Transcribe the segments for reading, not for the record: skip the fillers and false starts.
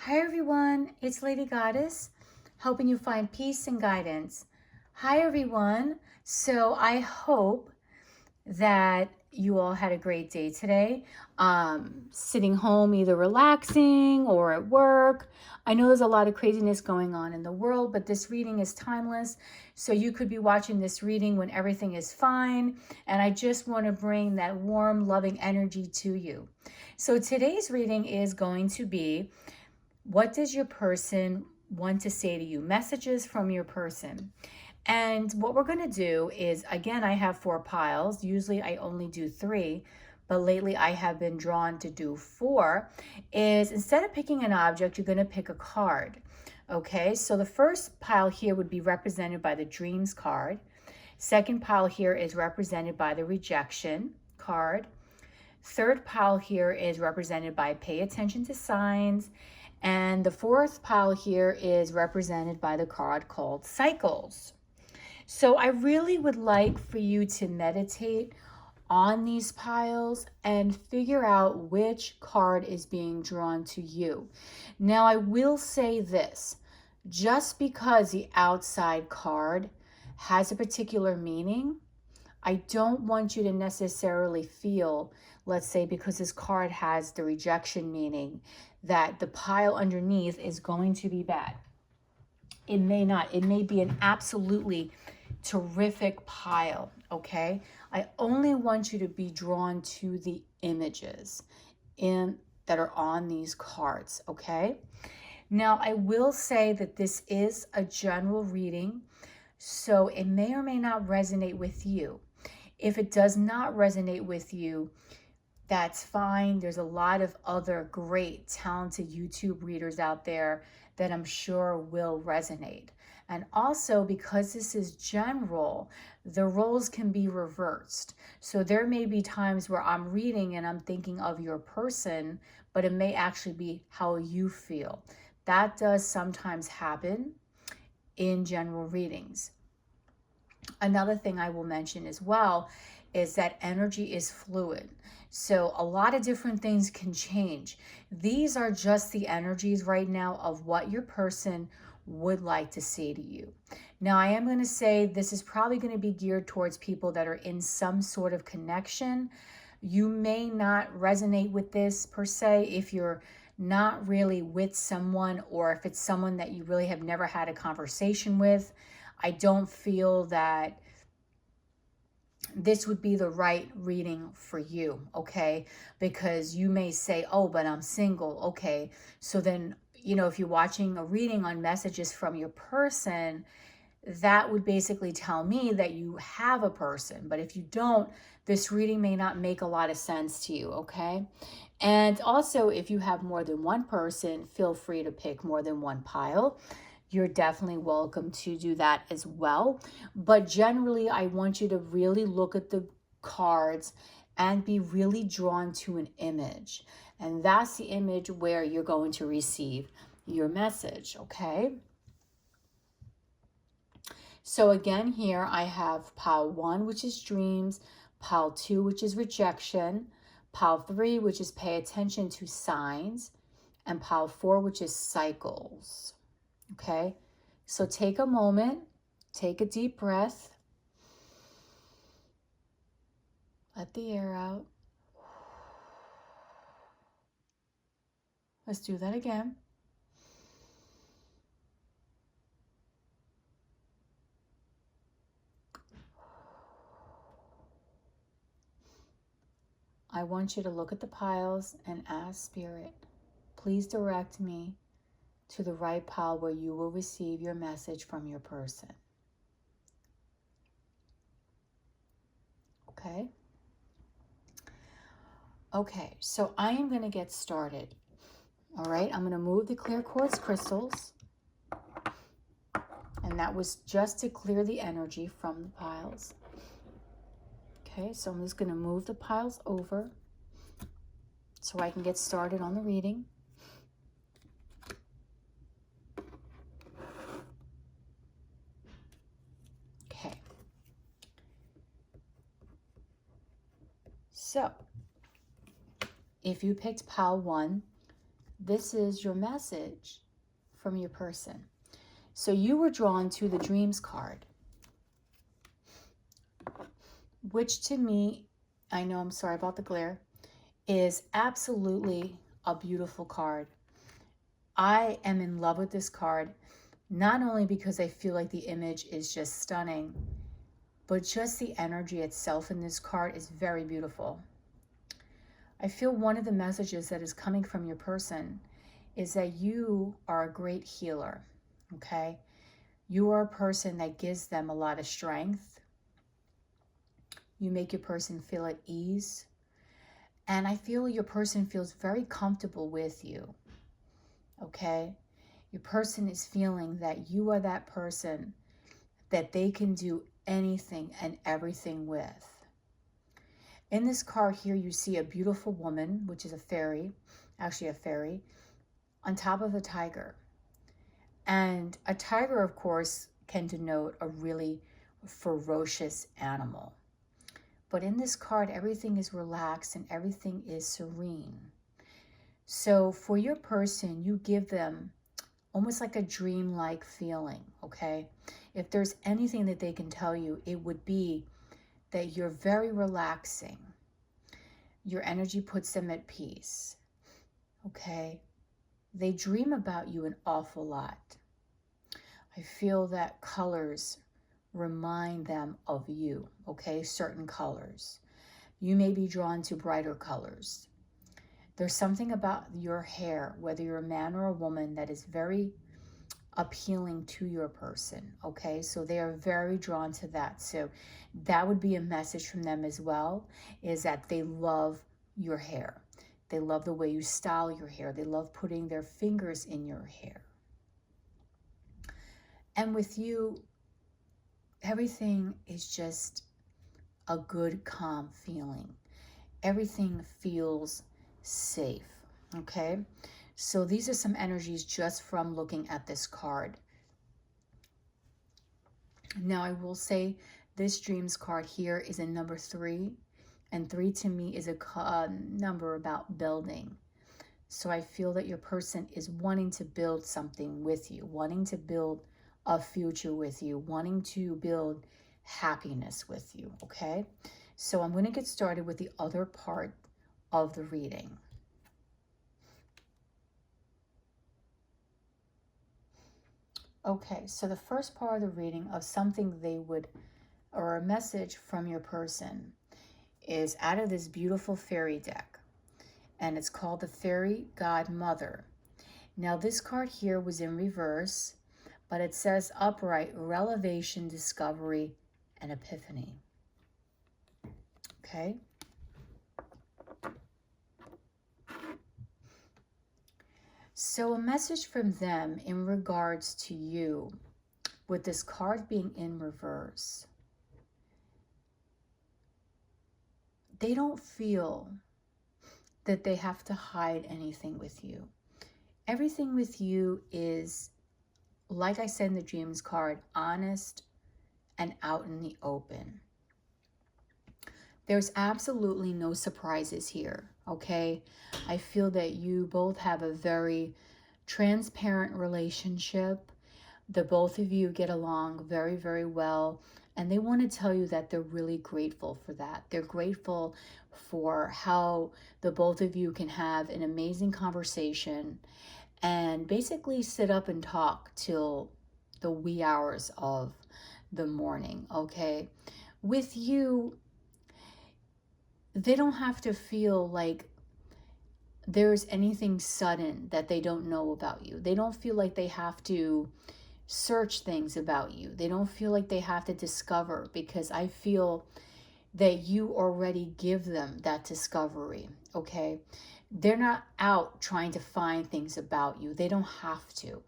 Hi everyone, it's Lady Goddess, helping you find peace and guidance. Hi everyone. So I hope that you all had a great day today. Sitting home, either relaxing or at work. I know there's a lot of craziness going on in the world, but this reading is timeless. So you could be watching this reading when everything is fine. And I just want to bring that warm, loving energy to you. So today's reading is going to be, what does your person want to say to you? Messages from your person. And what we're going to do is, again, I have 4 piles. Usually I only do 3, but lately I have been drawn to do 4. Is instead of picking an object, you're going to pick a card. Okay, so the first pile here would be represented by the Dreams card. Second pile here is represented by the Rejection card. Third pile here is represented by Pay Attention to Signs. And the fourth pile here is represented by the card called Cycles. So I really would like for you to meditate on these piles and figure out which card is being drawn to you. Now, I will say this, just because the outside card has a particular meaning, I don't want you to necessarily feel, let's say because this card has the rejection meaning, that the pile underneath is going to be bad. It may not. It may be an absolutely terrific pile, okay? I only want you to be drawn to the images that are on these cards, okay? Now, I will say that this is a general reading, so it may or may not resonate with you. If it does not resonate with you, that's fine. There's a lot of other great, talented YouTube readers out there that I'm sure will resonate. And also, because this is general, the roles can be reversed. So there may be times where I'm reading and I'm thinking of your person, but it may actually be how you feel. That does sometimes happen in general readings. Another thing I will mention as well is that energy is fluid. So a lot of different things can change. These are just the energies right now of what your person would like to say to you. Now, I am going to say this is probably going to be geared towards people that are in some sort of connection. You may not resonate with this per se if you're not really with someone, or if it's someone that you really have never had a conversation with. I don't feel that this would be the right reading for you, okay? Because you may say, oh, but I'm single. Okay, so then, if you're watching a reading on messages from your person, that would basically tell me that you have a person. But if you don't, this reading may not make a lot of sense to you, okay? And also, if you have more than one person, feel free to pick more than one pile. You're definitely welcome to do that as well. But generally, I want you to really look at the cards and be really drawn to an image. And that's the image where you're going to receive your message, okay? So again, here I have pile 1, which is dreams, pile 2, which is rejection, pile 3, which is pay attention to signs, and pile 4, which is cycles. Okay, so take a moment, take a deep breath, let the air out. Let's do that again. I want you to look at the piles and ask Spirit, please direct me to the right pile where you will receive your message from your person. Okay? Okay, so I am going to get started. All right, I'm going to move the clear quartz crystals. And that was just to clear the energy from the piles. Okay, so I'm just going to move the piles over so I can get started on the reading. Okay. So, if you picked pile 1, this is your message from your person. So you were drawn to the Dreams card, which to me, I know, I'm sorry about the glare, is absolutely a beautiful card. I am in love with this card, not only because I feel like the image is just stunning, but just the energy itself in this card is very beautiful. I feel one of the messages that is coming from your person is that you are a great healer, okay? You are a person that gives them a lot of strength. You make your person feel at ease. And I feel your person feels very comfortable with you, okay? Your person is feeling that you are that person that they can do anything and everything with. In this card here, you see a beautiful woman, which is a fairy, actually a fairy, on top of a tiger. And a tiger, of course, can denote a really ferocious animal. But in this card, everything is relaxed and everything is serene. So for your person, you give them almost like a dreamlike feeling, okay? If there's anything that they can tell you, it would be that you're very relaxing. Your energy puts them at peace, okay? They dream about you an awful lot. I feel that colors remind them of you, okay? Certain colors. You may be drawn to brighter colors. There's something about your hair, whether you're a man or a woman, that is very appealing to your person, okay? So they are very drawn to that. So that would be a message from them as well, is that they love your hair. They love the way you style your hair. They love putting their fingers in your hair. And with you, everything is just a good, calm feeling. Everything feels safe, okay? So these are some energies just from looking at this card. Now I will say this Dreams card here is a number 3, and 3 to me is a number about building. So I feel that your person is wanting to build something with you, wanting to build a future with you, wanting to build happiness with you, okay? So I'm going to get started with the other part of the reading. Okay, so the first part of the reading of something they would, or a message from your person, is out of this beautiful fairy deck, and it's called the Fairy Godmother. Now this card here was in reverse, but it says upright, revelation, discovery, and epiphany. Okay? So a message from them in regards to you, with this card being in reverse. They don't feel that they have to hide anything with you. Everything with you is, like I said in the Dreams card, honest and out in the open. There's absolutely no surprises here, okay? I feel that you both have a very transparent relationship. The both of you get along very, very well. And they want to tell you that they're really grateful for that. They're grateful for how the both of you can have an amazing conversation and basically sit up and talk till the wee hours of the morning, okay? With you, they don't have to feel like there's anything sudden that they don't know about you. They don't feel like they have to search things about you. They don't feel like they have to discover, because I feel that you already give them that discovery, okay? They're not out trying to find things about you. They don't have to,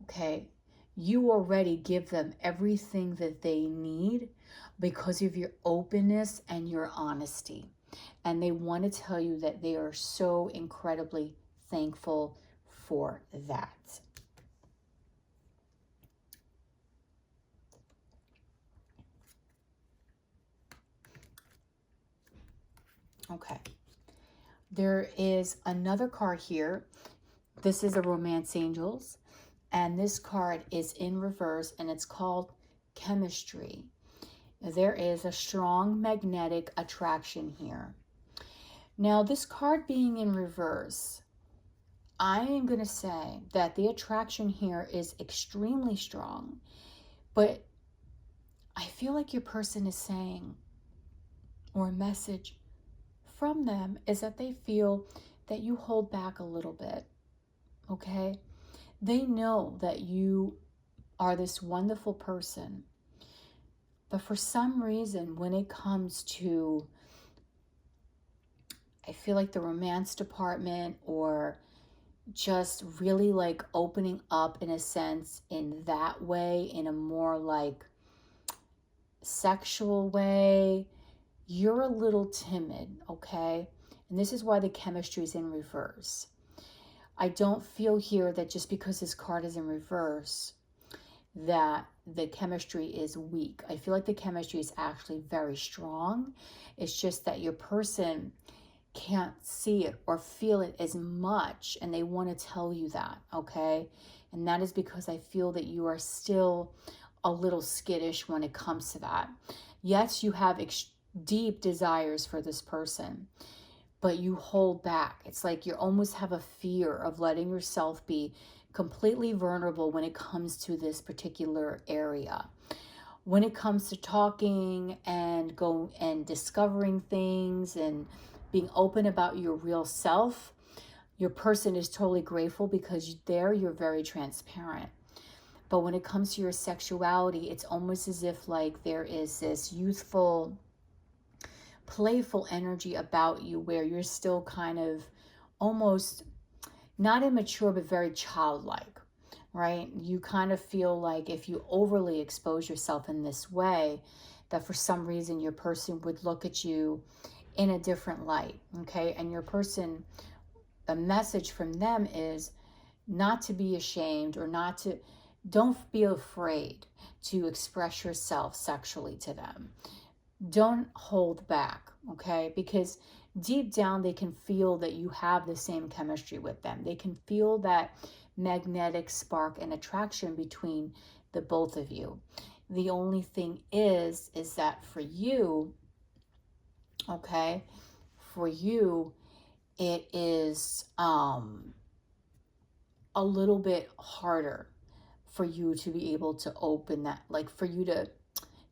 okay? You already give them everything that they need because of your openness and your honesty. And they want to tell you that they are so incredibly thankful for that. Okay. There is another card here. This is a Romance Angels, and this card is in reverse, and it's called Chemistry. There is a strong magnetic attraction here. Now, this card being in reverse, I am going to say that the attraction here is extremely strong, but I feel like your person is saying, or a message from them is that they feel that you hold back a little bit, okay? They know that you are this wonderful person, but for some reason, when it comes to, I feel like the romance department, or just really like opening up in a sense in that way, in a more like sexual way, you're a little timid, okay? And this is why the chemistry is in reverse. I don't feel here that just because this card is in reverse that the chemistry is weak. I feel like the chemistry is actually very strong. It's just that your person can't see it or feel it as much, and they want to tell you that, okay? And that is because I feel that you are still a little skittish when it comes to that. Yes, you have deep desires for this person, but you hold back. It's like you almost have a fear of letting yourself be completely vulnerable when it comes to this particular area. When it comes to talking and go and discovering things and being open about your real self, your person is totally grateful because there you're very transparent. But when it comes to your sexuality, it's almost as if like there is this youthful, playful energy about you where you're still kind of almost not immature, but very childlike, right? You kind of feel like if you overly expose yourself in this way, that for some reason your person would look at you in a different light, okay? And your person, the message from them is not to be ashamed, or don't be afraid to express yourself sexually to them. Don't hold back, okay? Because deep down they can feel that you have the same chemistry with them. They can feel that magnetic spark and attraction between the both of you. The only thing is that for you, okay, for you, it is a little bit harder for you to be able to open that, like for you to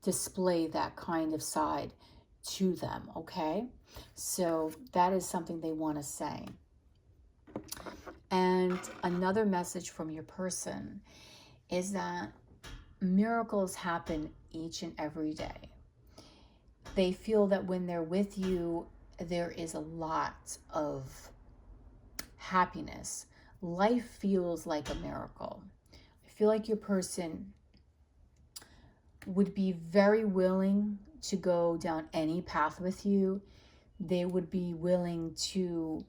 display that kind of side to them, okay? So that is something they want to say. And another message from your person is that miracles happen each and every day. They feel that when they're with you, there is a lot of happiness. Life feels like a miracle. I feel like your person would be very willing to go down any path with you. They would be willing to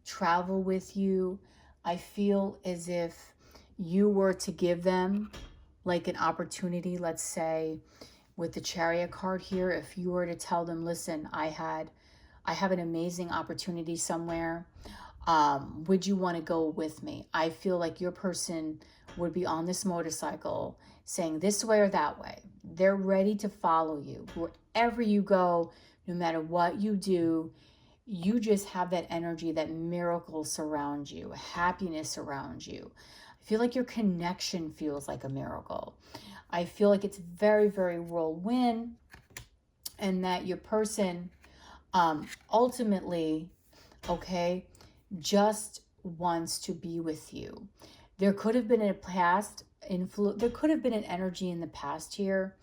travel with you. I feel as if you were to give them like an opportunity, let's say with the Chariot card here, if you were to tell them, listen, I have an amazing opportunity somewhere. Would you want to go with me? I feel like your person would be on this motorcycle saying this way or that way. They're ready to follow you. Wherever you go, no matter what you do, you just have that energy, that miracle surround you, happiness around you. I feel like your connection feels like a miracle. I feel like it's very, very whirlwind, and that your person ultimately, okay, just wants to be with you. There could have been a past there could have been an energy in the past here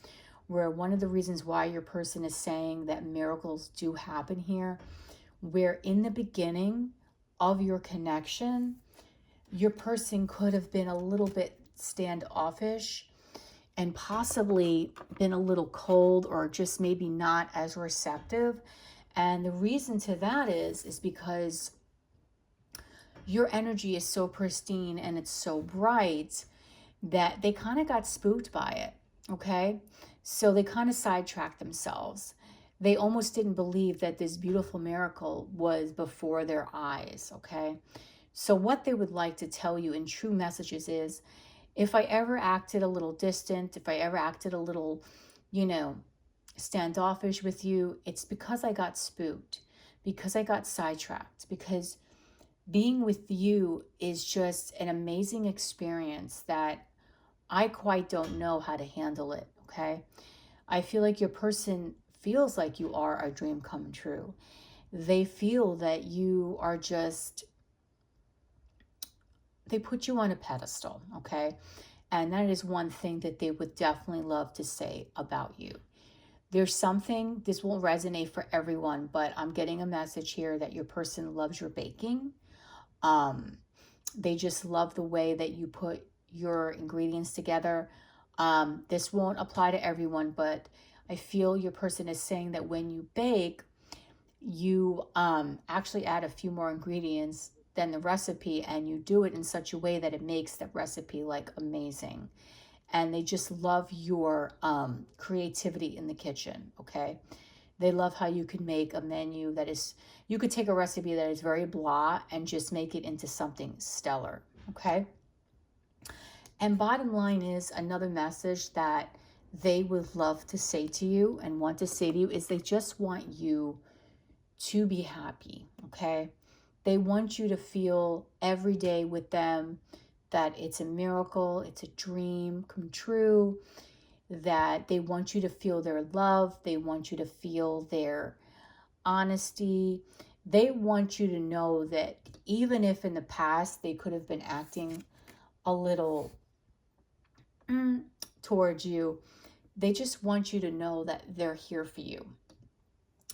where one of the reasons why your person is saying that miracles do happen here, where in the beginning of your connection, your person could have been a little bit standoffish and possibly been a little cold, or just maybe not as receptive. And the reason to that is because your energy is so pristine and it's so bright that they kind of got spooked by it, okay? So they kind of sidetracked themselves. they almost didn't believe that this beautiful miracle was before their eyes, okay? So what they would like to tell you in true messages is, if I ever acted a little distant, if I ever acted a little, you know, standoffish with you, it's because I got spooked, because I got sidetracked, because being with you is just an amazing experience that I quite don't know how to handle it, okay? I feel like your person feels like you are a dream come true. They feel that you are just, they put you on a pedestal, okay? And that is one thing that they would definitely love to say about you. There's something, this won't resonate for everyone, but I'm getting a message here that your person loves your baking. They just love the way that you put your ingredients together. This won't apply to everyone, but I feel your person is saying that when you bake, you actually add a few more ingredients than the recipe, and you do it in such a way that it makes the recipe like amazing. And they just love your creativity in the kitchen, okay? They love how you can make a menu that is, you could take a recipe that is very blah and just make it into something stellar, okay? And bottom line is, another message that they would love to say to you and want to say to you is they just want you to be happy, okay? They want you to feel every day with them that it's a miracle, it's a dream come true, that they want you to feel their love, they want you to feel their honesty. They want you to know that even if in the past they could have been acting a little towards you, they just want you to know that they're here for you.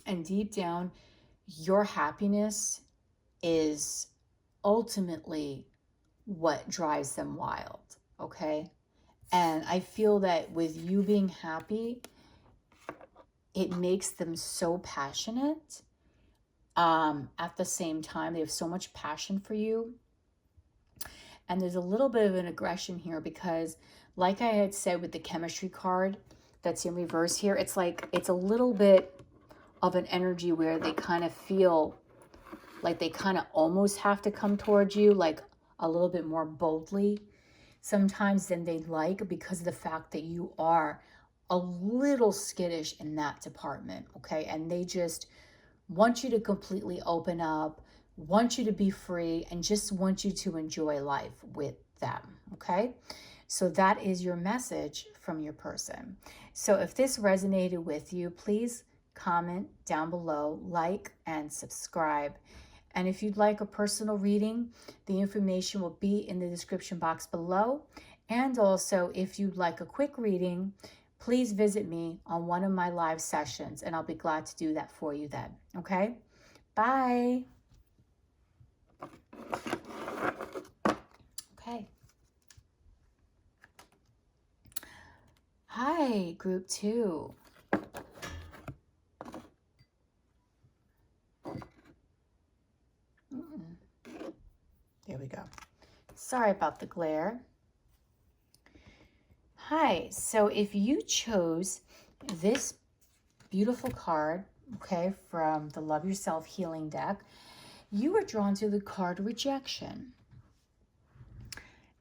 And deep down, your happiness is ultimately what drives them wild, okay? And I feel that with you being happy, it makes them so passionate. At the same time, they have so much passion for you. And there's a little bit of an aggression here because, like I had said with the chemistry card that's in reverse here, it's like it's a little bit of an energy where they kind of feel like they kind of almost have to come towards you like a little bit more boldly sometimes than they'd like, because of the fact that you are a little skittish in that department, okay? And they just want you to completely open up, want you to be free, and just want you to enjoy life with them, okay? So that is your message from your person. So if this resonated with you, please comment down below, like, and subscribe. And if you'd like a personal reading, the information will be in the description box below. And also, if you'd like a quick reading, please visit me on one of my live sessions, and I'll be glad to do that for you then. Okay? Bye. Okay. Hi, group 2. There we go. Sorry about the glare. Hi, so if you chose this beautiful card, okay, from the Love Yourself Healing deck, you were drawn to the card Rejection.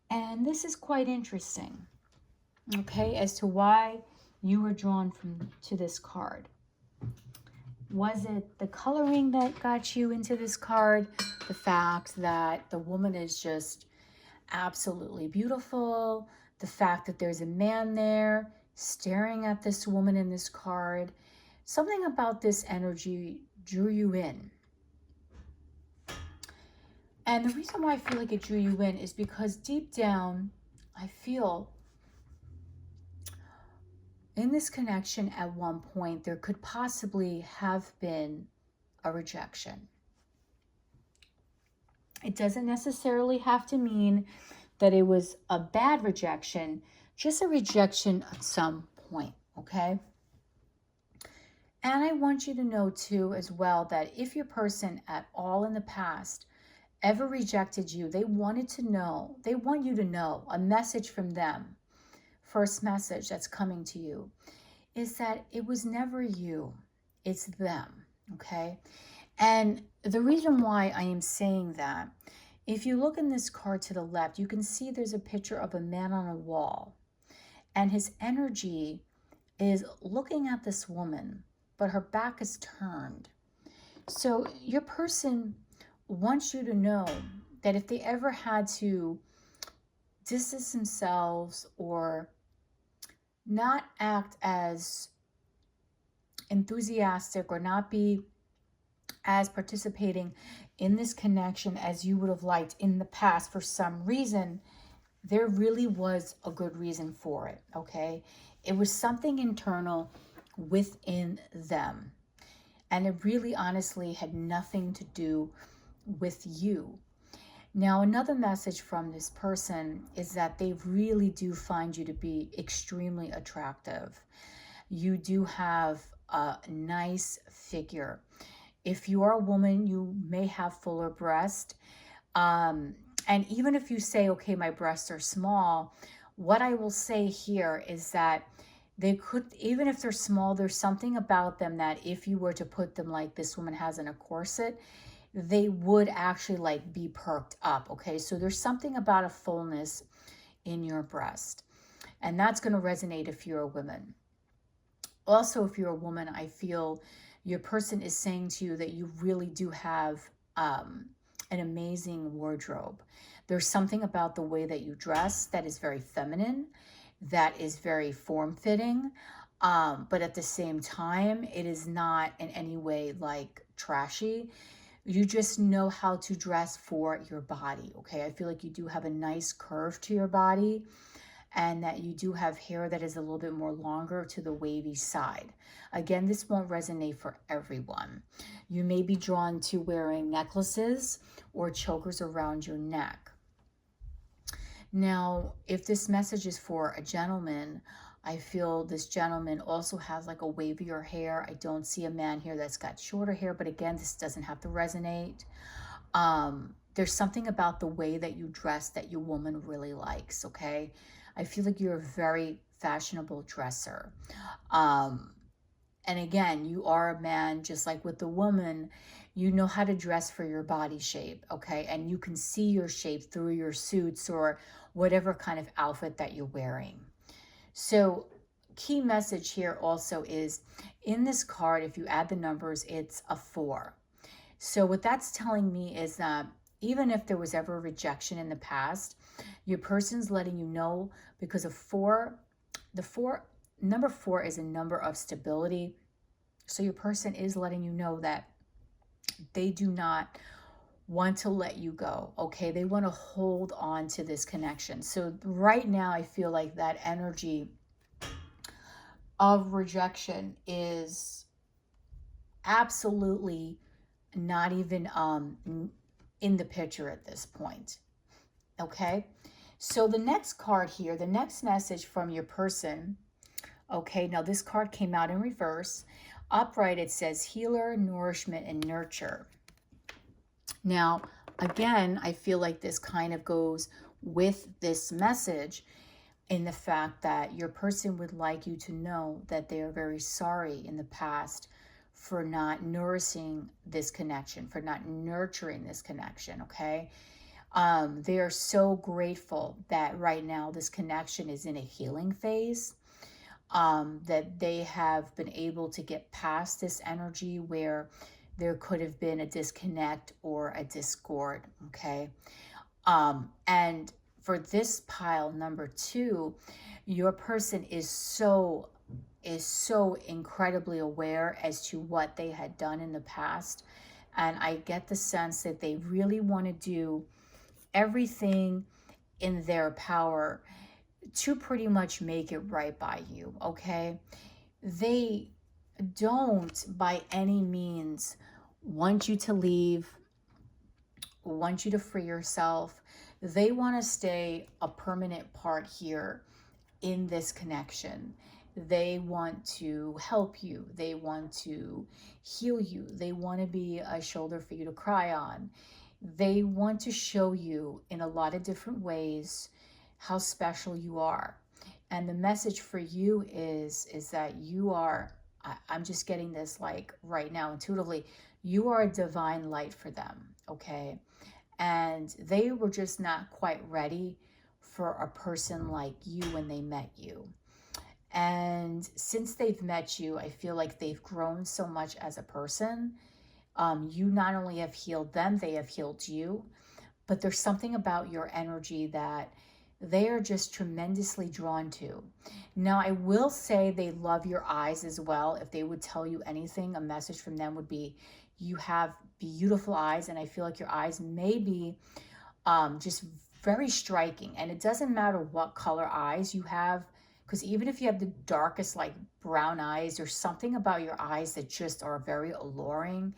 And this is quite interesting, okay, as to why you were drawn to this card. Was it the coloring that got you into this card? The fact that the woman is just absolutely beautiful? The fact that there's a man there staring at this woman in this card? Something about this energy drew you in. And the reason why I feel like it drew you in is because deep down, I feel in this connection at one point, there could possibly have been a rejection. It doesn't necessarily have to mean that it was a bad rejection, just a rejection at some point, okay? And I want you to know too as well that if your person at all in the past ever rejected you, they want you to know, a message from them, first message that's coming to you, is that it was never you. It's them, okay? And the reason why I am saying that, if you look in this card to the left, you can see there's a picture of a man on a wall, and his energy is looking at this woman, but her back is turned. So your person wants you to know that if they ever had to distance themselves or not act as enthusiastic or not be as participating in this connection as you would have liked in the past for some reason, there really was a good reason for it, okay? It was something internal within them. And it really honestly had nothing to do with you. Now, another message from this person is that they really do find you to be extremely attractive. You do have a nice figure. If you are a woman, you may have fuller breast. And even if you say, okay, my breasts are small, what I will say here is that they could, even if they're small, there's something about them that if you were to put them like this woman has in a corset, they would actually like be perked up, okay? So there's something about a fullness in your breast, and that's going to resonate if you're a woman. Also, if you're a woman, I feel your person is saying to you that you really do have an amazing wardrobe. There's something about the way that you dress that is very feminine, that is very form-fitting, but at the same time, it is not in any way like trashy. You just know how to dress for your body, okay? I feel like you do have a nice curve to your body, and that you do have hair that is a little bit more longer to the wavy side. Again, this won't resonate for everyone. You may be drawn to wearing necklaces or chokers around your neck. Now, if this message is for a gentleman, I feel this gentleman also has like a wavier hair. I don't see a man here that's got shorter hair, but again, this doesn't have to resonate. There's something about the way that you dress that your woman really likes, okay? I feel like you're a very fashionable dresser. And again, you are a man, just like with the woman, you know how to dress for your body shape, okay? And you can see your shape through your suits or whatever kind of outfit that you're wearing. So key message here also is in this card, if you add the numbers, it's a 4. So what that's telling me is that even if there was ever a rejection in the past, your person's letting you know, because of 4, number 4 is a number of stability. So your person is letting you know that they do not want to let you go, okay? They want to hold on to this connection. So right now, I feel like that energy of rejection is absolutely not even in the picture at this point, okay? So the next card here, the next message from your person, okay, now this card came out in reverse. Upright, it says healer, nourishment, and nurture. Now, again, I feel like this kind of goes with this message in the fact that your person would like you to know that they are very sorry in the past for not nourishing this connection, for not nurturing this connection, okay? They are so grateful that right now this connection is in a healing phase, that they have been able to get past this energy where there could have been a disconnect or a discord, okay? And for this pile, number 2, your person is so incredibly aware as to what they had done in the past. And I get the sense that they really want to do everything in their power to pretty much make it right by you, okay? They don't by any means want you to leave, want you to free yourself. They want to stay a permanent part here in this connection. They want to help you. They want to heal you. They want to be a shoulder for you to cry on. They want to show you in a lot of different ways how special you are. And the message for you is that you are I'm just getting this like right now intuitively. You are a divine light for them, okay? And they were just not quite ready for a person like you when they met you. And since they've met you, I feel like they've grown so much as a person. You not only have healed them, they have healed you. But there's something about your energy that they are just tremendously drawn to. Now, I will say they love your eyes as well. If they would tell you anything, a message from them would be, you have beautiful eyes, and I feel like your eyes may be just very striking. And it doesn't matter what color eyes you have, because even if you have the darkest like brown eyes, there's something about your eyes that just are very alluring.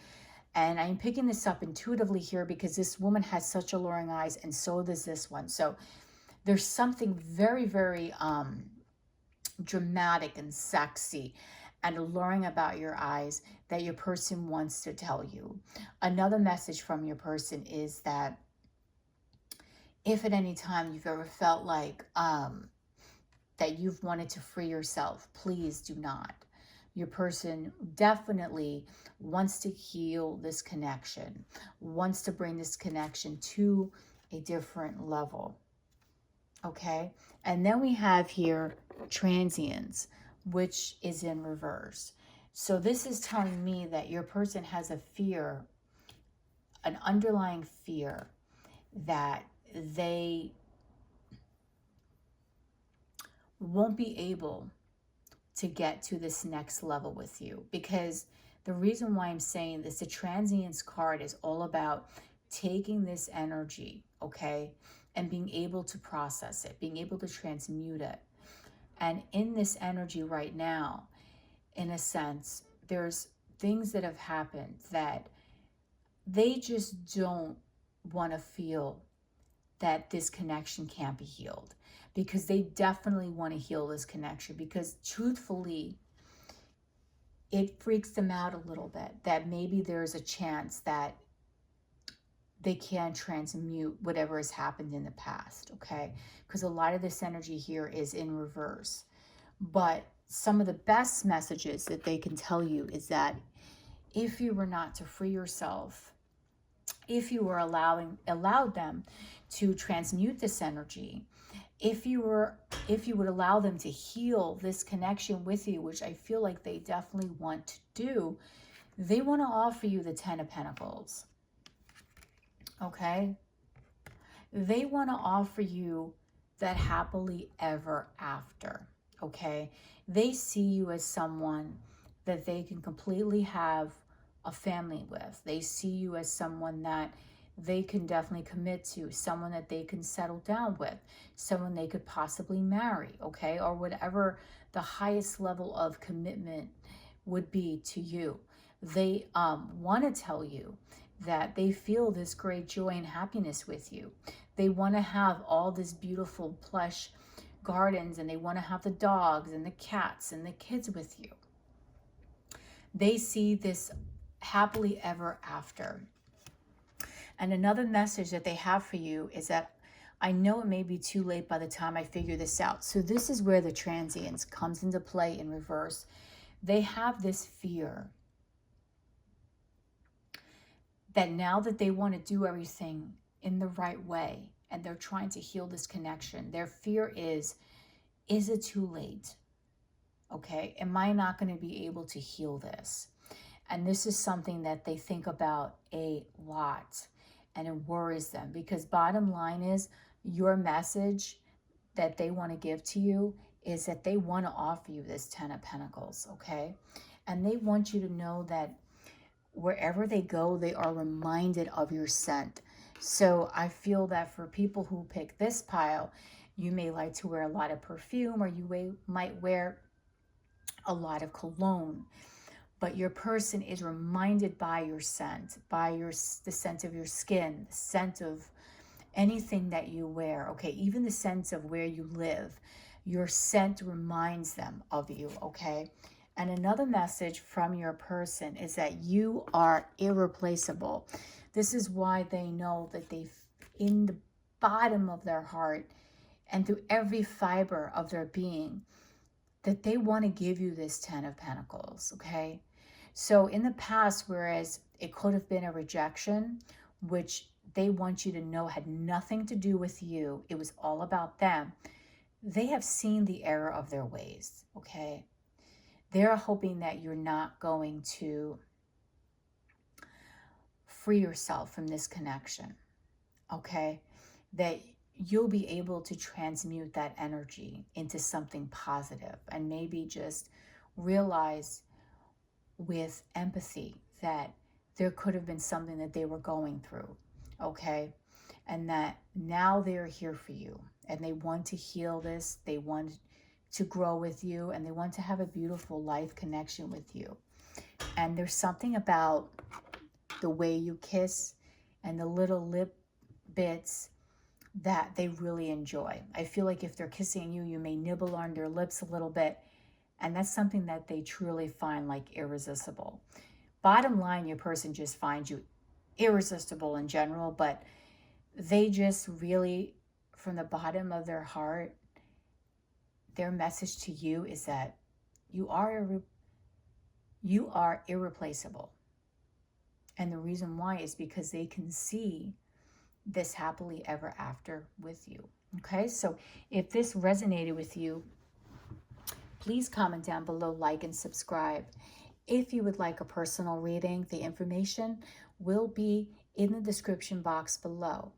And I'm picking this up intuitively here because this woman has such alluring eyes, and so does this one. So there's something very, very dramatic and sexy and alluring about your eyes that your person wants to tell you. Another message from your person is that if at any time you've ever felt like that you've wanted to free yourself, please do not. Your person definitely wants to heal this connection, wants to bring this connection to a different level. Okay? And then we have here transience, which is in reverse. So this is telling me that your person has a fear, an underlying fear that they won't be able to get to this next level with you. Because the reason why I'm saying this, the transience card is all about taking this energy, okay, and being able to process it, being able to transmute it. And in this energy right now, in a sense, there's things that have happened that they just don't want to feel that this connection can't be healed, because they definitely want to heal this connection, because truthfully, it freaks them out a little bit that maybe there's a chance that they can transmute whatever has happened in the past, okay? Because a lot of this energy here is in reverse. But some of the best messages that they can tell you is that if you were not to free yourself, if you were allowed them to transmute this energy, if you would allow them to heal this connection with you, which I feel like they definitely want to do, they want to offer you the 10 of Pentacles. Okay? They want to offer you that happily ever after. Okay? They see you as someone that they can completely have a family with. They see you as someone that they can definitely commit to, someone that they can settle down with, someone they could possibly marry, okay? Or whatever the highest level of commitment would be to you. They want to tell you that they feel this great joy and happiness with you. They want to have all this beautiful plush gardens, and they want to have the dogs and the cats and the kids with you. They see this happily ever after. And another message that they have for you is that I know it may be too late by the time I figure this out. So this is where the transience comes into play in reverse. They have this fear that now that they want to do everything in the right way and they're trying to heal this connection, their fear is it too late? Okay, am I not going to be able to heal this? And this is something that they think about a lot, and it worries them, because bottom line is your message that they want to give to you is that they want to offer you this 10 of Pentacles, okay? And they want you to know that wherever they go, they are reminded of your scent. So I feel that for people who pick this pile, you may like to wear a lot of perfume, or you might wear a lot of cologne. But your person is reminded by your scent, by the scent of your skin, the scent of anything that you wear, okay? Even the scent of where you live. Your scent reminds them of you, okay? And another message from your person is that you are irreplaceable. This is why they know that in the bottom of their heart and through every fiber of their being, that they want to give you this 10 of Pentacles, okay? So in the past, whereas it could have been a rejection, which they want you to know had nothing to do with you, it was all about them, they have seen the error of their ways, okay? They're hoping that you're not going to free yourself from this connection, okay? That you'll be able to transmute that energy into something positive and maybe just realize with empathy that there could have been something that they were going through, okay? And that now they're here for you and they want to heal this, they want to grow with you, and they want to have a beautiful life connection with you. And there's something about the way you kiss and the little lip bits that they really enjoy. I feel like if they're kissing you, you may nibble on their lips a little bit, and that's something that they truly find like irresistible. Bottom line, your person just finds you irresistible in general, but they just really, from the bottom of their heart, their message to you is that you are irreplaceable. And the reason why is because they can see this happily ever after with you. Okay, so if this resonated with you, please comment down below, like, and subscribe. If you would like a personal reading, the information will be in the description box below.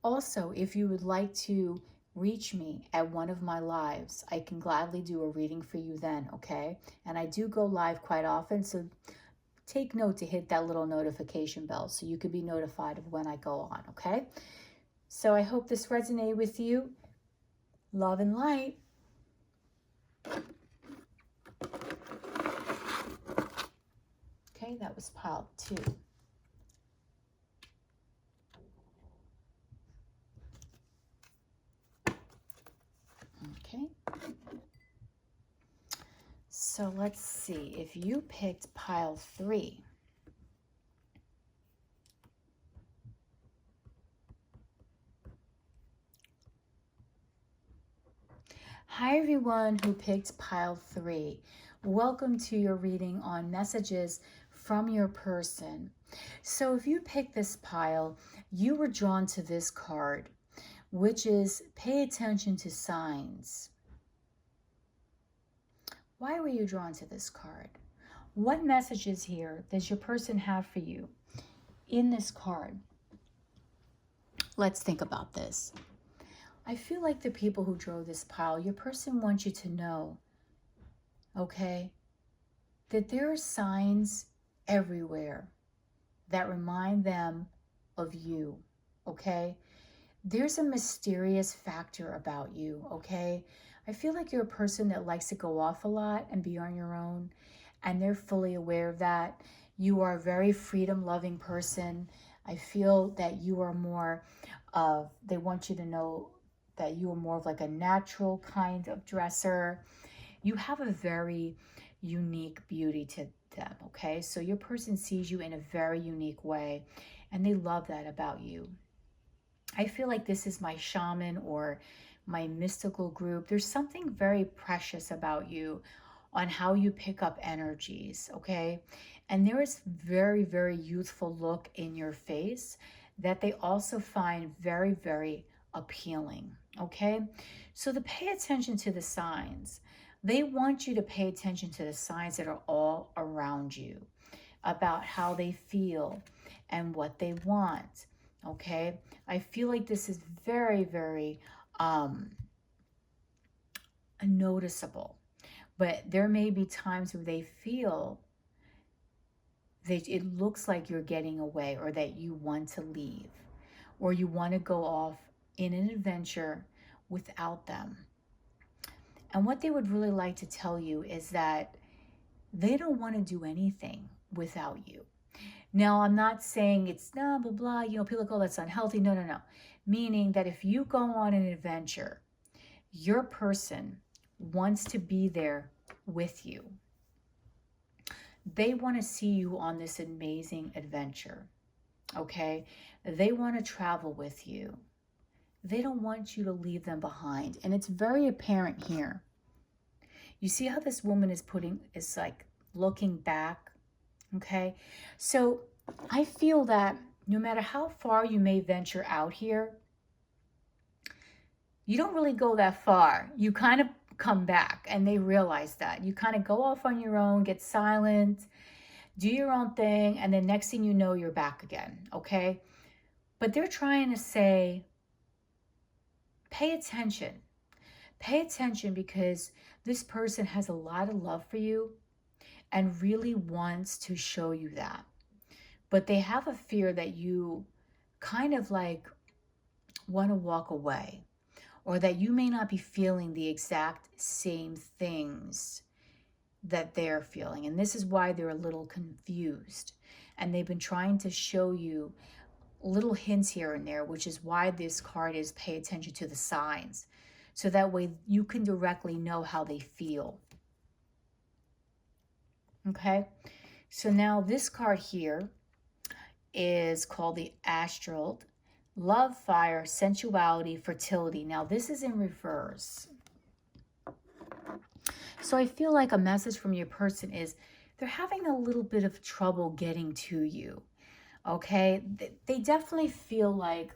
Also, if you would like to reach me at one of my lives, I can gladly do a reading for you then, okay? And I do go live quite often, so take note to hit that little notification bell so you could be notified of when I go on, okay? So I hope this resonated with you. Love and light. Okay, that was pile 2. Okay. So let's see, if you picked pile 3, hi everyone who picked pile 3. Welcome to your reading on messages from your person. So if you picked this pile, you were drawn to this card, which is pay attention to signs. Why were you drawn to this card? What messages here does your person have for you in this card? Let's think about this. I feel like the people who drew this pile, your person wants you to know, okay, that there are signs everywhere that remind them of you, okay? There's a mysterious factor about you, okay? I feel like you're a person that likes to go off a lot and be on your own, and they're fully aware of that. You are a very freedom-loving person. I feel that you are more of, they want you to know that you are more of like a natural kind of dresser. You have a very unique beauty to them, okay? So your person sees you in a very unique way, and they love that about you. I feel like this is my shaman or my mystical group. There's something very precious about you on how you pick up energies, okay? And there is very, very youthful look in your face that they also find very, very appealing, okay? So to pay attention to the signs, they want you to pay attention to the signs that are all around you about how they feel and what they want, okay? I feel like this is very, very noticeable, but there may be times where they feel that it looks like you're getting away, or that you want to leave, or you want to go off in an adventure without them. And what they would really like to tell you is that they don't want to do anything without you. Now, I'm not saying it's blah, blah, blah, you know, people go, that's unhealthy. No, no, no. Meaning that if you go on an adventure, your person wants to be there with you. They want to see you on this amazing adventure, okay? They want to travel with you. They don't want you to leave them behind. And it's very apparent here. You see how this woman is like looking back, okay? So I feel that no matter how far you may venture out here, you don't really go that far. You kind of come back, and they realize that. You kind of go off on your own, get silent, do your own thing, and then next thing you know, you're back again, okay? But they're trying to say, pay attention. Pay attention, because this person has a lot of love for you and really wants to show you that. But they have a fear that you kind of like want to walk away, or that you may not be feeling the exact same things that they're feeling. And this is why they're a little confused. And they've been trying to show you little hints here and there, which is why this card is pay attention to the signs. So that way you can directly know how they feel. Okay? So now this card here is called the Astral. Love, fire, sensuality, fertility. Now this is in reverse. So I feel like a message from your person is they're having a little bit of trouble getting to you. Okay? They definitely feel like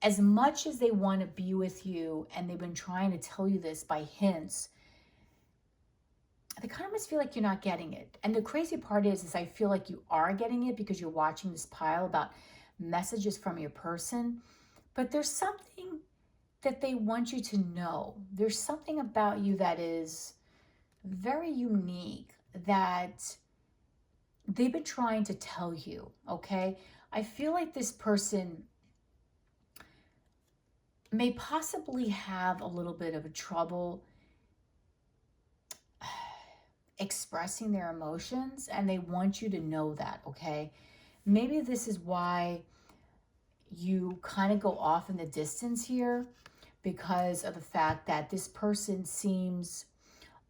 as much as they want to be with you, and they've been trying to tell you this by hints, they kind of must feel like you're not getting it. And the crazy part is I feel like you are getting it, because you're watching this pile about messages from your person. But there's something that they want you to know. There's something about you that is very unique that they've been trying to tell you, okay? I feel like this person may possibly have a little bit of a trouble expressing their emotions, and they want you to know that, okay? Maybe this is why you kind of go off in the distance here, because of the fact that this person seems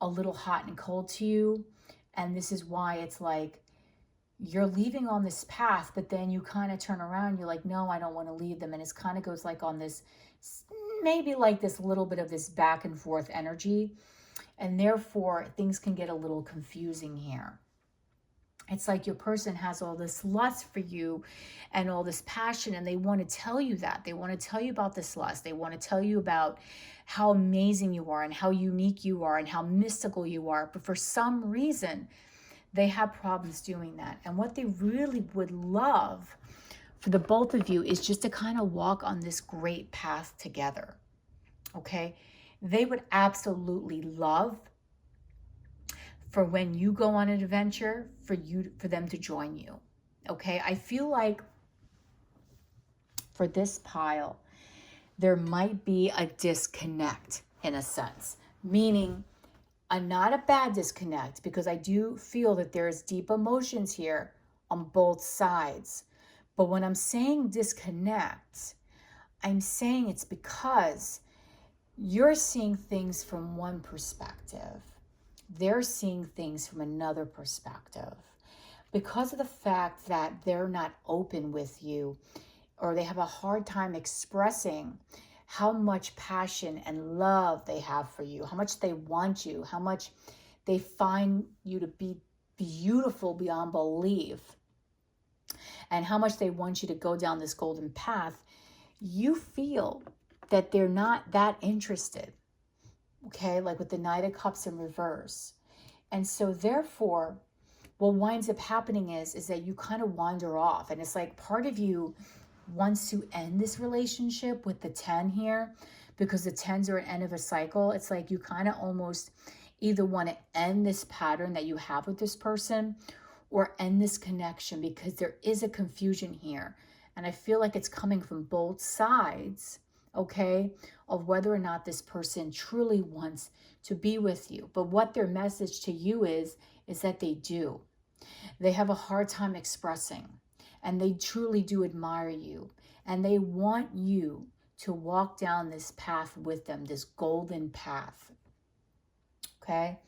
a little hot and cold to you. And this is why it's like you're leaving on this path, but then you kind of turn around, you're like, no, I don't want to leave them. And it kind of goes like on this, maybe like this little bit of this back and forth energy. And therefore, things can get a little confusing here. It's like your person has all this lust for you and all this passion, and they want to tell you that. They want to tell you about this lust. They want to tell you about how amazing you are and how unique you are and how mystical you are. But for some reason, they have problems doing that. And what they really would love for the both of you is just to kind of walk on this great path together, okay? They would absolutely love for when you go on an adventure, for them to join you, okay? I feel like for this pile, there might be a disconnect in a sense, meaning not a bad disconnect, because I do feel that there's deep emotions here on both sides. But when I'm saying disconnect, I'm saying it's because you're seeing things from one perspective. They're seeing things from another perspective. Because of the fact that they're not open with you, or they have a hard time expressing how much passion and love they have for you, how much they want you, how much they find you to be beautiful beyond belief, and how much they want you to go down this golden path, you feel that they're not that interested, okay? Like with the Knight of Cups in reverse. And so therefore, what winds up happening is that you kind of wander off, and it's like part of you wants to end this relationship with the 10 here, because the 10s are an end of a cycle. It's like you kind of almost either want to end this pattern that you have with this person, or end this connection, because there is a confusion here. And I feel like it's coming from both sides, okay, of whether or not this person truly wants to be with you. But what their message to you is that they do. They have a hard time expressing, and they truly do admire you, and they want you to walk down this path with them, this golden path, okay?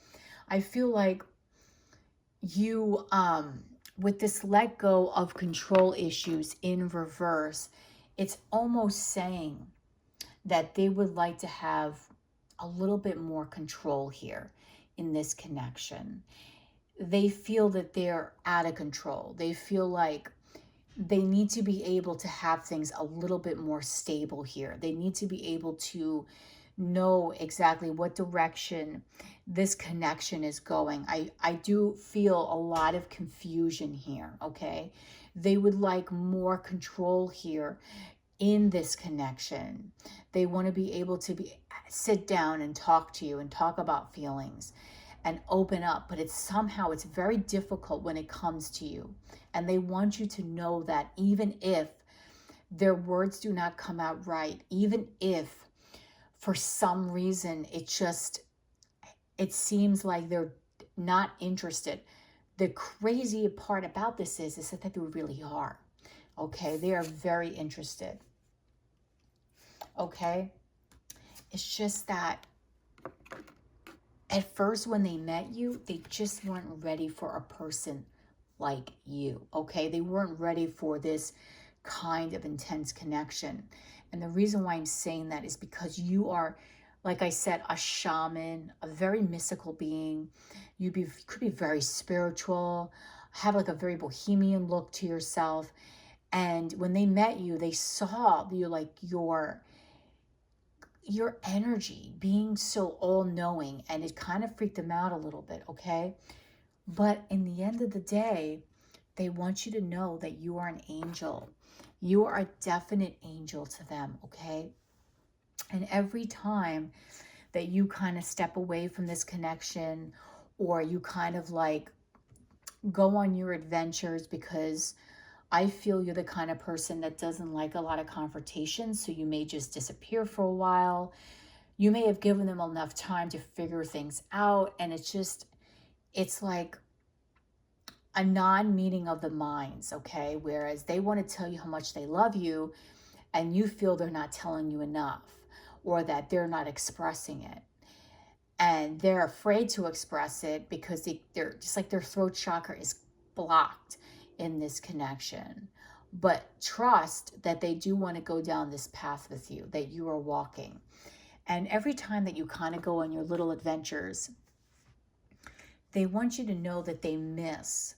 I feel like you, with this let go of control issues in reverse, it's almost saying that they would like to have a little bit more control here. in this connection. They feel that they're out of control. They feel like they need to be able to have things a little bit more stable here. They need to be able to know exactly what direction this connection is going. I do feel a lot of confusion here, okay? They would like more control here in this connection. They want to be able to sit down and talk to you and talk about feelings and open up, but it's very difficult when it comes to you. And they want you to know that even if their words do not come out right, even if for some reason it seems like they're not interested, the crazy part about this is that they really are. Okay, they are very interested. Okay, it's just that at first when they met you, they just weren't ready for a person like you. Okay, they weren't ready for this kind of intense connection. And the reason why I'm saying that is because you are, like I said, a shaman, a very mystical being. You could be very spiritual, have like a very bohemian look to yourself. And when they met you, they saw you like your energy being so all-knowing, and it kind of freaked them out a little bit, okay? But in the end of the day, they want you to know that you are an angel. You are a definite angel to them, okay? And every time that you kind of step away from this connection, or you kind of like go on your adventures, because I feel you're the kind of person that doesn't like a lot of confrontation, so you may just disappear for a while. You may have given them enough time to figure things out, and it's like a non-meeting of the minds, okay? Whereas they want to tell you how much they love you, and you feel they're not telling you enough, or that they're not expressing it. And they're afraid to express it because they're just like their throat chakra is blocked in this connection. But trust that they do want to go down this path with you, that you are walking. And every time that you kind of go on your little adventures, they want you to know that they miss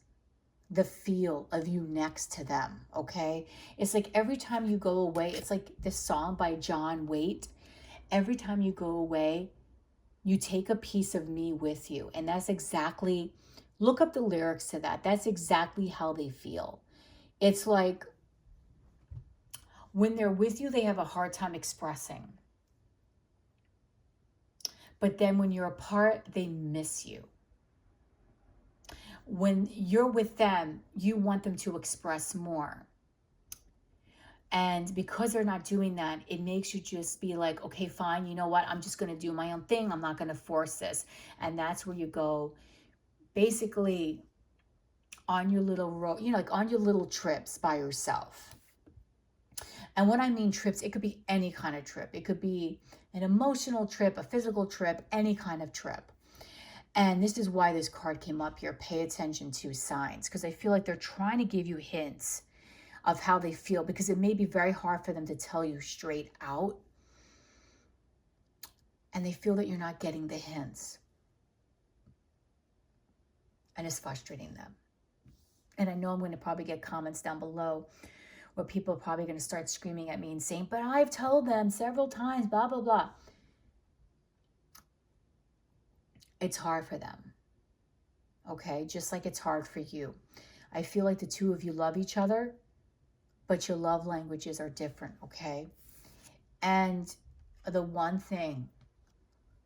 the feel of you next to them, okay? It's like every time you go away, it's like this song by John Waite. Every time you go away, you take a piece of me with you. And that's exactly, look up the lyrics to that. That's exactly how they feel. It's like when they're with you, they have a hard time expressing. But then when you're apart, they miss you. When you're with them, you want them to express more. And because they're not doing that, it makes you just be like, okay, fine, you know what? I'm just going to do my own thing. I'm not going to force this. And that's where you go basically on your little road, like on your little trips by yourself. And when I mean trips, it could be any kind of trip. It could be an emotional trip, a physical trip, any kind of trip. And this is why this card came up here. Pay attention to signs, because I feel like they're trying to give you hints of how they feel, because it may be very hard for them to tell you straight out. And they feel that you're not getting the hints. And it's frustrating them. And I know I'm going to probably get comments down below where people are probably going to start screaming at me and saying, but I've told them several times, blah, blah, blah. It's hard for them. Okay? Just like it's hard for you. I feel like the two of you love each other, but your love languages are different, okay? And the one thing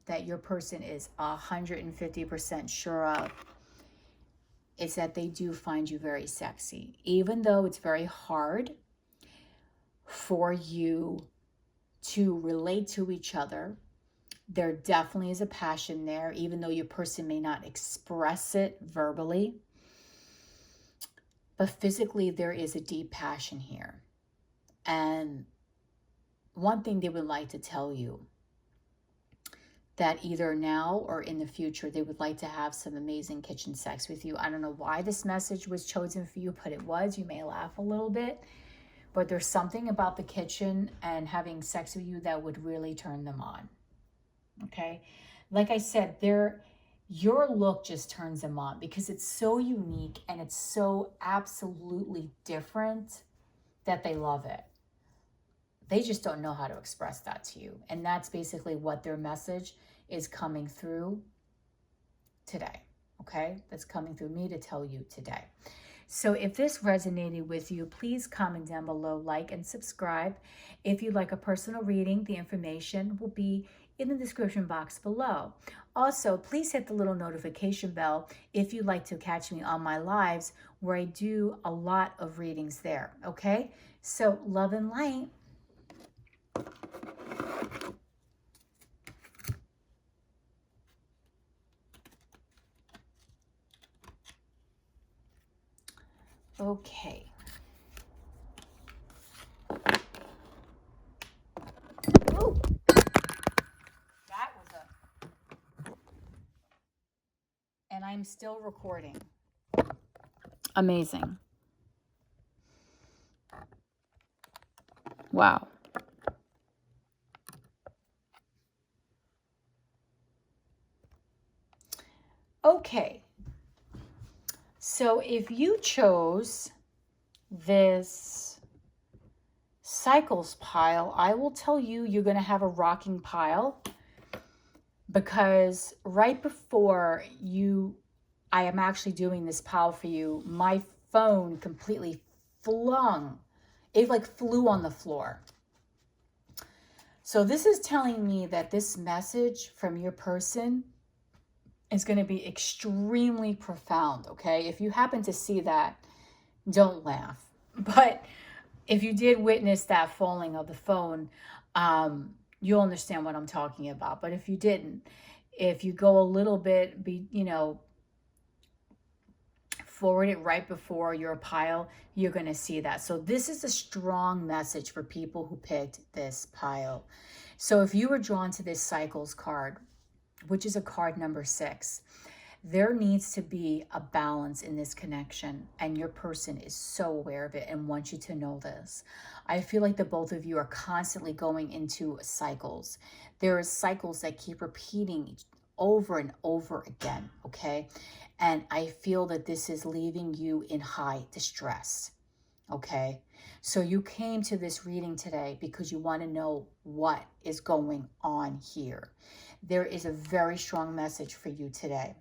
that your person is 150% sure of is that they do find you very sexy. Even though it's very hard for you to relate to each other, there definitely is a passion there, even though your person may not express it verbally. But physically, there is a deep passion here. And one thing they would like to tell you, that either now or in the future, they would like to have some amazing kitchen sex with you. I don't know why this message was chosen for you, but it was. You may laugh a little bit. But there's something about the kitchen and having sex with you that would really turn them on. Okay? Like I said, your look just turns them on because it's so unique and it's so absolutely different that they love it. They just don't know how to express that to you. And that's basically what their message is coming through today. Okay? That's coming through me to tell you today. So if this resonated with you, please comment down below, like and subscribe. If you'd like a personal reading, the information will be in the description box below. Also, please hit the little notification bell if you'd like to catch me on my lives where I do a lot of readings there. Okay? So love and light. Okay. Ooh, that was a... And I'm still recording. Amazing. Wow. Okay. So if you chose this cycles pile, I will tell you you're going to have a rocking pile, because right before I am actually doing this pile for you, my phone completely it like flew on the floor. So this is telling me that this message from your person is going to be extremely profound, okay? If you happen to see that, don't laugh. But if you did witness that falling of the phone, you'll understand what I'm talking about. But if you didn't, if you go a little bit, forward it right before your pile, you're going to see that. So this is a strong message for people who picked this pile. So if you were drawn to this cycles card, which is a card number 6, there needs to be a balance in this connection, and your person is so aware of it and wants you to know this. I feel like the both of you are constantly going into cycles. There are cycles that keep repeating over and over again, okay? And I feel that this is leaving you in high distress, okay? So you came to this reading today because you want to know what is going on here. There is a very strong message for you today.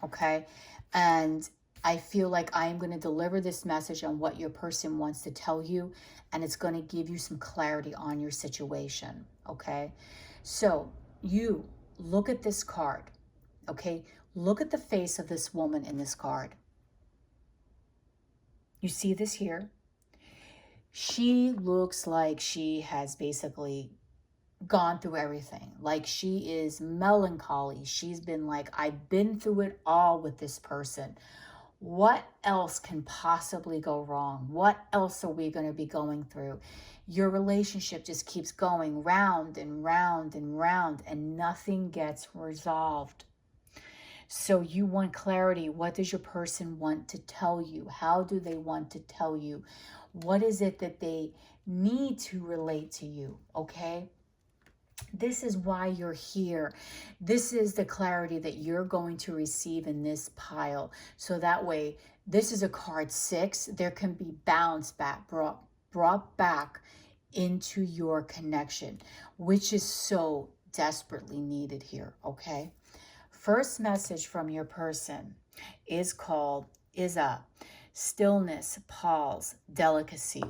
Okay, and I feel like I am going to deliver this message on what your person wants to tell you, and it's going to give you some clarity on your situation. Okay, so you look at this card. Okay, look at the face of this woman in this card. You see this here? She looks like she has basically gone through everything. Like, she is melancholy. She's been like, I've been through it all with this person. What else can possibly go wrong? What else are we going to be going through? Your relationship just keeps going round and round and round, and nothing gets resolved. So you want clarity. What does your person want to tell you? How do they want to tell you? What is it that they need to relate to you? Okay? This is why you're here. This is the clarity that you're going to receive in this pile. So that way, this is a card 6. There can be balance back, brought back into your connection, which is so desperately needed here, okay? First message from your person is a stillness, pause, delicacy.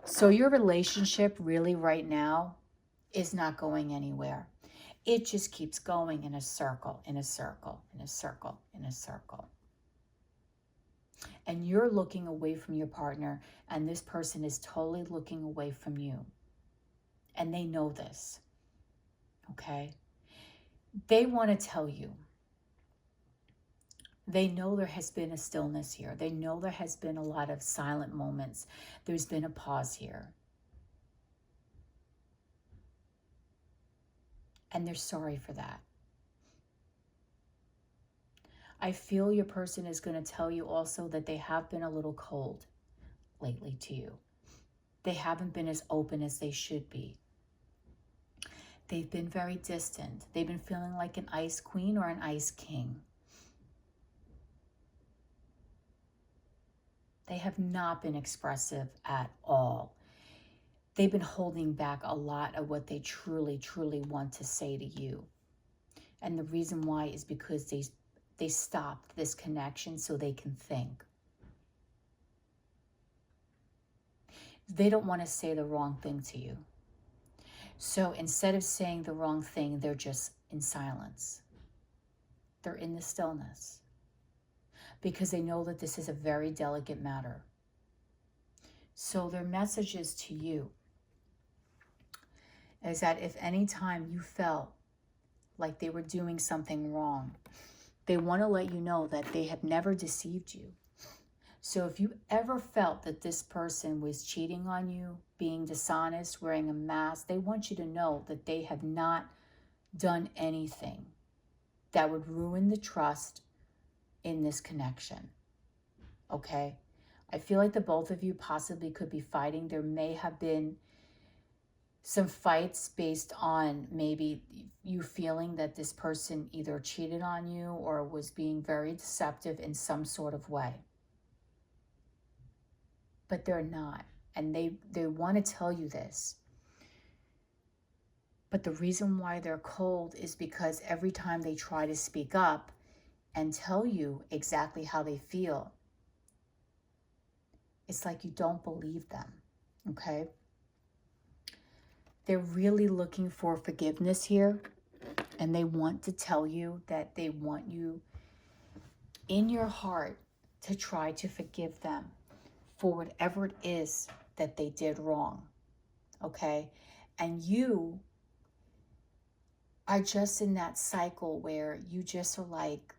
So your relationship really right now is not going anywhere. It just keeps going in a circle, in a circle, in a circle, in a circle. And you're looking away from your partner, and this person is totally looking away from you. And they know this, okay? They want to tell you. They know there has been a stillness here. They know there has been a lot of silent moments. There's been a pause here. And they're sorry for that. I feel your person is going to tell you also that they have been a little cold lately to you. They haven't been as open as they should be. They've been very distant. They've been feeling like an ice queen or an ice king. They have not been expressive at all. They've been holding back a lot of what they truly, truly want to say to you. And the reason why is because they stopped this connection so they can think. They don't want to say the wrong thing to you. So instead of saying the wrong thing, they're just in silence. They're in the stillness. Because they know that this is a very delicate matter. So their messages to you is that if any time you felt like they were doing something wrong, they want to let you know that they have never deceived you. So if you ever felt that this person was cheating on you, being dishonest, wearing a mask, they want you to know that they have not done anything that would ruin the trust in this connection. Okay? I feel like the both of you possibly could be fighting. There may have been some fights based on maybe you feeling that this person either cheated on you or was being very deceptive in some sort of way. But they're not. And they want to tell you this. But the reason why they're cold is because every time they try to speak up and tell you exactly how they feel, it's like you don't believe them, okay? They're really looking for forgiveness here, and they want to tell you that they want you in your heart to try to forgive them for whatever it is that they did wrong, okay? And you are just in that cycle where you just are like,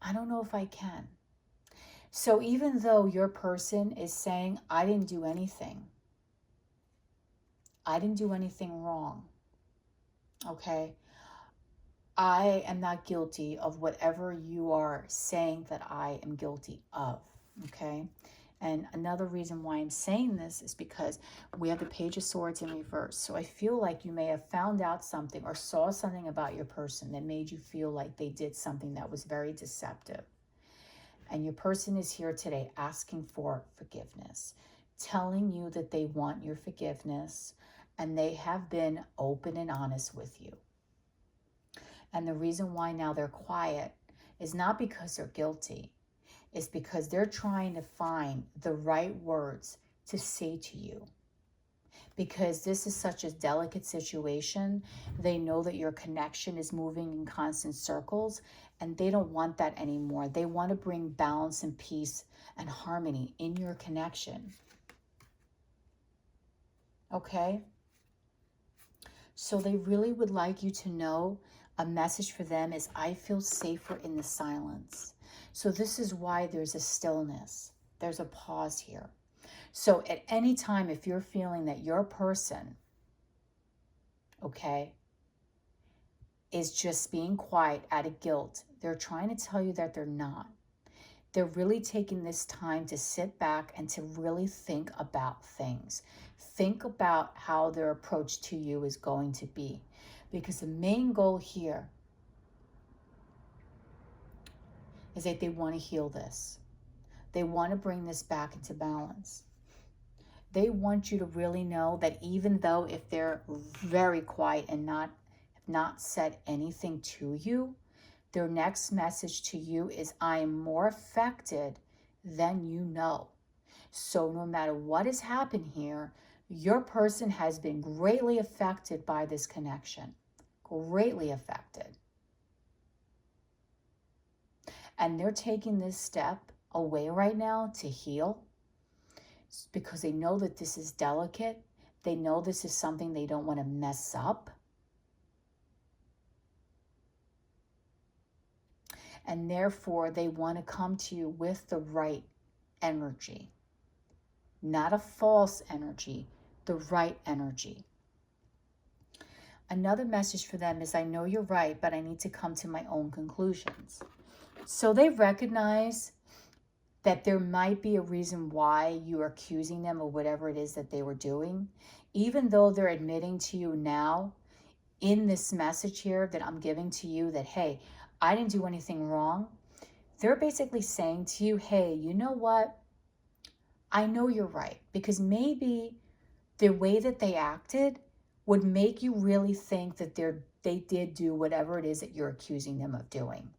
I don't know if I can. So even though your person is saying, I didn't do anything, I didn't do anything wrong, okay? I am not guilty of whatever you are saying that I am guilty of, okay? And another reason why I'm saying this is because we have the Page of Swords in reverse. So I feel like you may have found out something or saw something about your person that made you feel like they did something that was very deceptive. And your person is here today asking for forgiveness, telling you that they want your forgiveness, and they have been open and honest with you. And the reason why now they're quiet is not because they're guilty. It's because they're trying to find the right words to say to you. Because this is such a delicate situation, they know that your connection is moving in constant circles, and they don't want that anymore. They want to bring balance and peace and harmony in your connection. Okay? So they really would like you to know a message for them is, I feel safer in the silence. So this is why there's a stillness. There's a pause here. So at any time, if you're feeling that your person, okay, is just being quiet out of guilt, they're trying to tell you that they're not. They're really taking this time to sit back and to really think about things. Think about how their approach to you is going to be. Because the main goal here is that they want to heal this. They want to bring this back into balance. They want you to really know that even though if they're very quiet and have not said anything to you, their next message to you is, I am more affected than you know. So no matter what has happened here, your person has been greatly affected by this connection. Greatly affected. And they're taking this step away right now to heal, because they know that this is delicate. They know this is something they don't want to mess up. And therefore, they want to come to you with the right energy. Not a false energy, the right energy. Another message for them is, I know you're right, but I need to come to my own conclusions. So they recognize that there might be a reason why you are accusing them of whatever it is that they were doing. Even though they're admitting to you now, in this message here that I'm giving to you that, hey, I didn't do anything wrong. They're basically saying to you, hey, you know what? I know you're right, because maybe the way that they acted would make you really think that they did do whatever it is that you're accusing them of doing.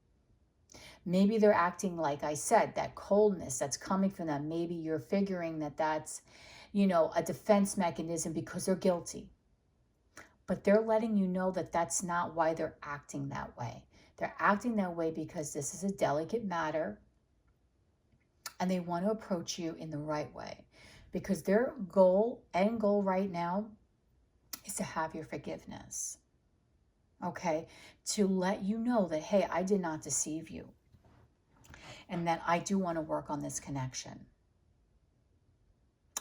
Maybe they're acting, like I said, that coldness that's coming from them. Maybe you're figuring that that's, a defense mechanism because they're guilty. But they're letting you know that that's not why they're acting that way. They're acting that way because this is a delicate matter and they want to approach you in the right way. Because their end goal right now is to have your forgiveness. Okay? To let you know that, hey, I did not deceive you. And that I do want to work on this connection.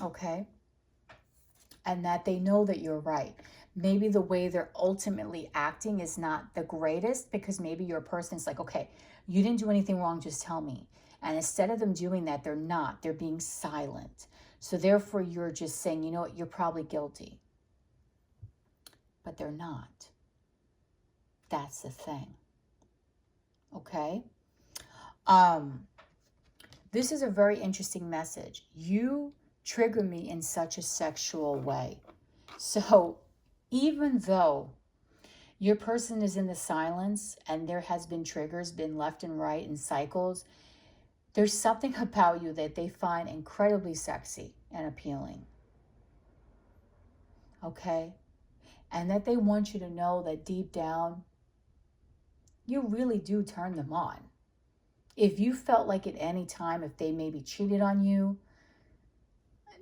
Okay? And that they know that you're right. Maybe the way they're ultimately acting is not the greatest, because maybe your person is like, okay, you didn't do anything wrong, just tell me. And instead of them doing that, they're not. They're being silent. So therefore, you're just saying, you know what, you're probably guilty. But they're not. That's the thing. Okay? This is a very interesting message. You trigger me in such a sexual way. So even though your person is in the silence and there has been triggers, been left and right in cycles, there's something about you that they find incredibly sexy and appealing. Okay? And that they want you to know that deep down, you really do turn them on. If you felt like at any time, if they maybe cheated on you,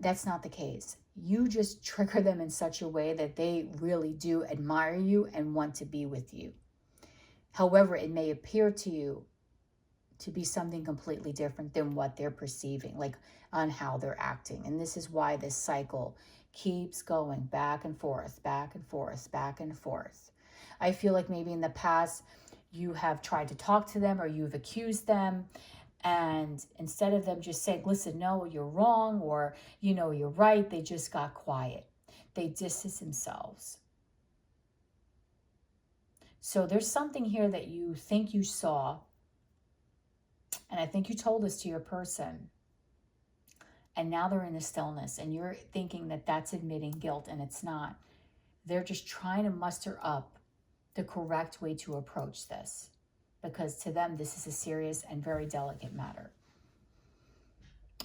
that's not the case. You just trigger them in such a way that they really do admire you and want to be with you. However, it may appear to you to be something completely different than what they're perceiving, like on how they're acting. And this is why this cycle keeps going back and forth, back and forth, back and forth. I feel like maybe in the past, you have tried to talk to them or you've accused them. And instead of them just saying, listen, no, you're wrong, or, you're right, they just got quiet. They distance themselves. So there's something here that you think you saw. And I think you told this to your person. And now they're in the stillness and you're thinking that that's admitting guilt, and it's not. They're just trying to muster up the correct way to approach this, because to them, this is a serious and very delicate matter.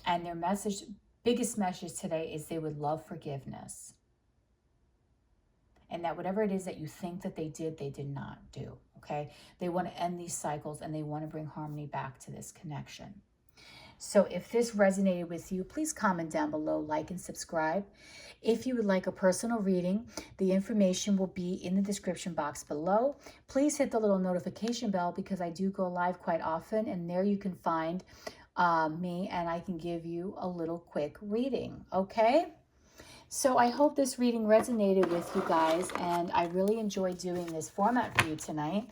And their biggest message today is they would love forgiveness. And that whatever it is that you think that they did not do, okay? They want to end these cycles and they want to bring harmony back to this connection. So if this resonated with you, please comment down below, like and subscribe. If you would like a personal reading, the information will be in the description box below. Please hit the little notification bell, because I do go live quite often, and there you can find me and I can give you a little quick reading, okay? So I hope this reading resonated with you guys, and I really enjoyed doing this format for you tonight.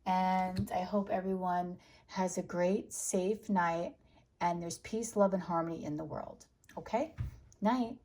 And I hope everyone has a great, safe night, and there's peace, love, and harmony in the world. Okay? Night.